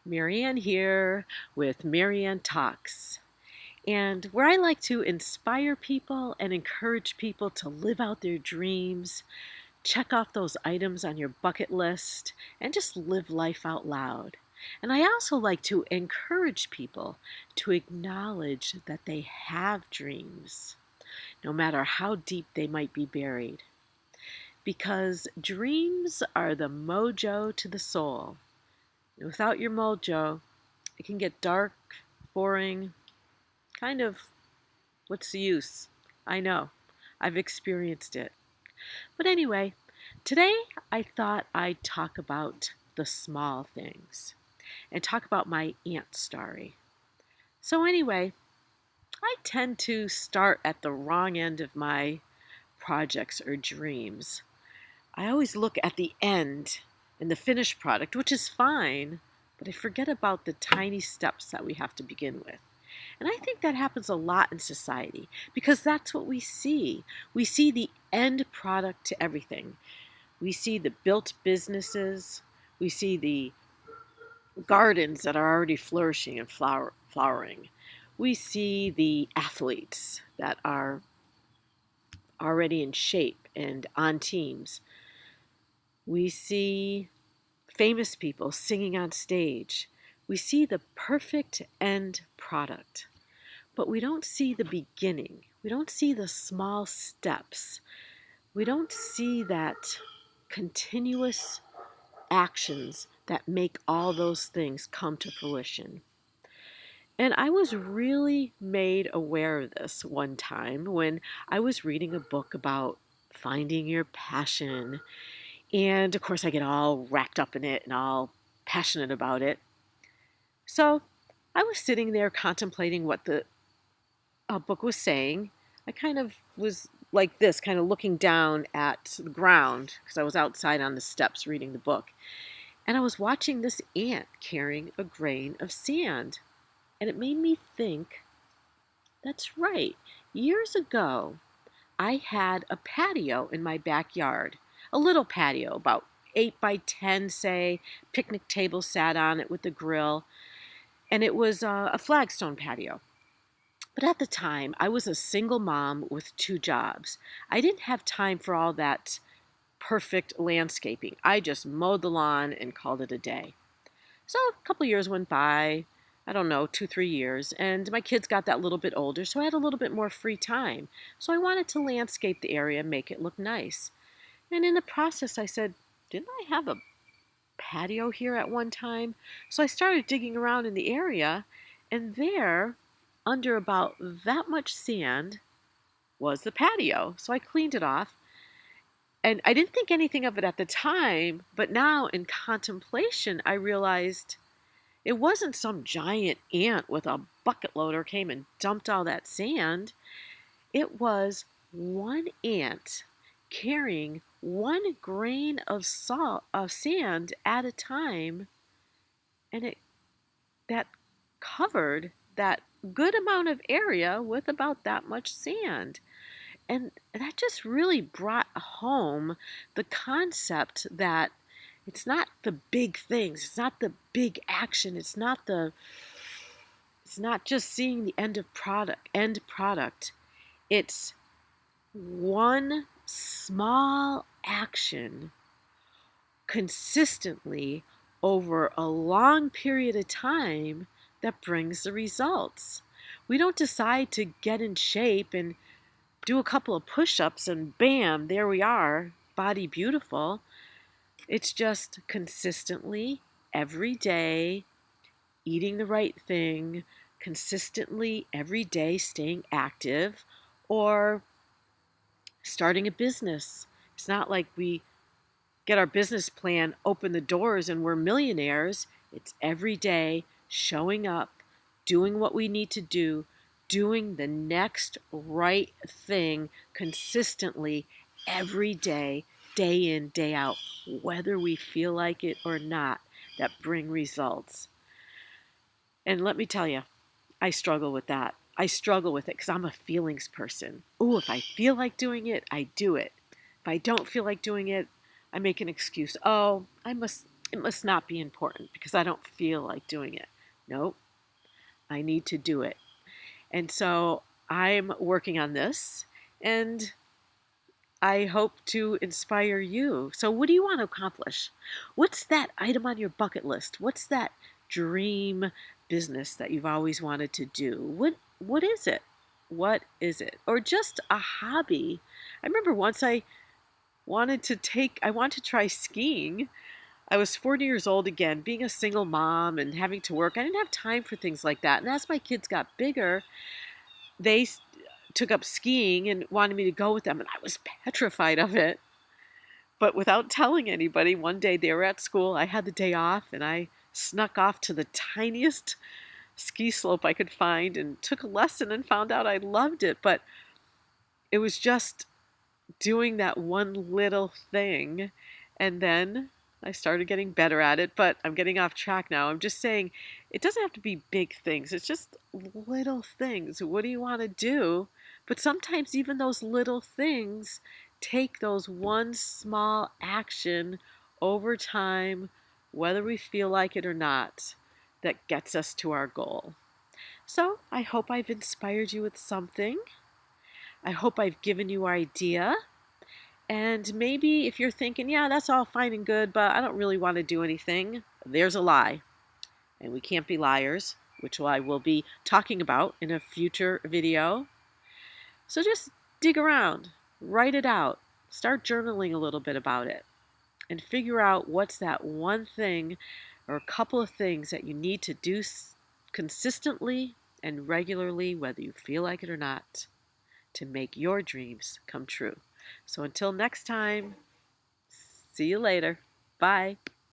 Marianne here with Marianne Talks, and where I like to inspire people and encourage people to live out their dreams, check off those items on your bucket list, and just live life out loud. And I also like to encourage people to acknowledge that they have dreams, no matter how deep they might be buried. Because dreams are the mojo to the soul. Without your mojo, it can get dark, boring, kind of, what's the use? I know, I've experienced it. But anyway, today I thought I'd talk about the small things and talk about my ant story. So, anyway, I tend to start at the wrong end of my projects or dreams. I always look at the end and the finished product, which is fine, but I forget about the tiny steps that we have to begin with. And I think that happens a lot in society because that's what we see. We see the end product to everything. We see the built businesses, we see the gardens that are already flourishing and flowering. We see the athletes that are already in shape and on teams. We see famous people singing on stage. We see the perfect end product, but we don't see the beginning. We don't see the small steps. We don't see that continuous actions that make all those things come to fruition. And I was really made aware of this one time when I was reading a book about finding your passion. And of course, I get all wrapped up in it and all passionate about it. So I was sitting there contemplating what the book was saying. I kind of was like this, kind of looking down at the ground because I was outside on the steps reading the book. And I was watching this ant carrying a grain of sand. And it made me think, that's right. Years ago, I had a patio in my backyard, a little patio, about 8 by 10, say, picnic table sat on it with a grill, and it was a flagstone patio. But at the time, I was a single mom with 2 jobs. I didn't have time for all that perfect landscaping. I just mowed the lawn and called it a day. So a couple years went by, I don't know, 2, 3 years, and my kids got that little bit older, so I had a little bit more free time. So I wanted to landscape the area, make it look nice. And in the process, I said, didn't I have a patio here at one time? So I started digging around in the area, and there, under about that much sand, was the patio. So I cleaned it off. And I didn't think anything of it at the time, but now in contemplation, I realized it wasn't some giant ant with a bucket loader came and dumped all that sand. It was one ant carrying one grain of sand at a time, and it that covered that good amount of area with about that much sand. And that just really brought home the concept that it's not the big things, it's not the big action, it's not just seeing the end product. It's one small action consistently over a long period of time that brings the results. We don't decide to get in shape and do a couple of push-ups and bam, there we are, body beautiful. It's just consistently, every day, eating the right thing, consistently, every day, staying active, or starting a business. It's not like we get our business plan, open the doors, and we're millionaires. It's every day showing up, doing what we need to do, doing the next right thing consistently every day, day in, day out, whether we feel like it or not, that bring results. And let me tell you, I struggle with that. I struggle with it because I'm a feelings person. Ooh, if I feel like doing it, I do it. If I don't feel like doing it, I make an excuse. Oh, it must not be important because I don't feel like doing it. Nope, I need to do it. And so I'm working on this, and I hope to inspire you. So, what do you want to accomplish? What's that item on your bucket list? What's that dream business that you've always wanted to do? What is it? What is it? Or just a hobby? I remember once I wanted to try skiing. I was 40 years old again, being a single mom and having to work. I didn't have time for things like that. And as my kids got bigger, they took up skiing and wanted me to go with them, and I was petrified of it. But without telling anybody, one day they were at school, I had the day off, and I snuck off to the tiniest ski slope I could find and took a lesson and found out I loved it. But it was just doing that one little thing, and then I started getting better at it. But I'm getting off track now. I'm just saying it doesn't have to be big things, it's just little things. What do you want to do? But sometimes even those little things take those one small action over time, whether we feel like it or not, that gets us to our goal. So I hope I've inspired you with something. I hope I've given you an idea. And maybe if you're thinking, yeah, that's all fine and good, but I don't really want to do anything, there's a lie. And we can't be liars, which I will be talking about in a future video. So just dig around, write it out, start journaling a little bit about it, and figure out what's that one thing or a couple of things that you need to do consistently and regularly, whether you feel like it or not, to make your dreams come true. So until next time, see you later. Bye.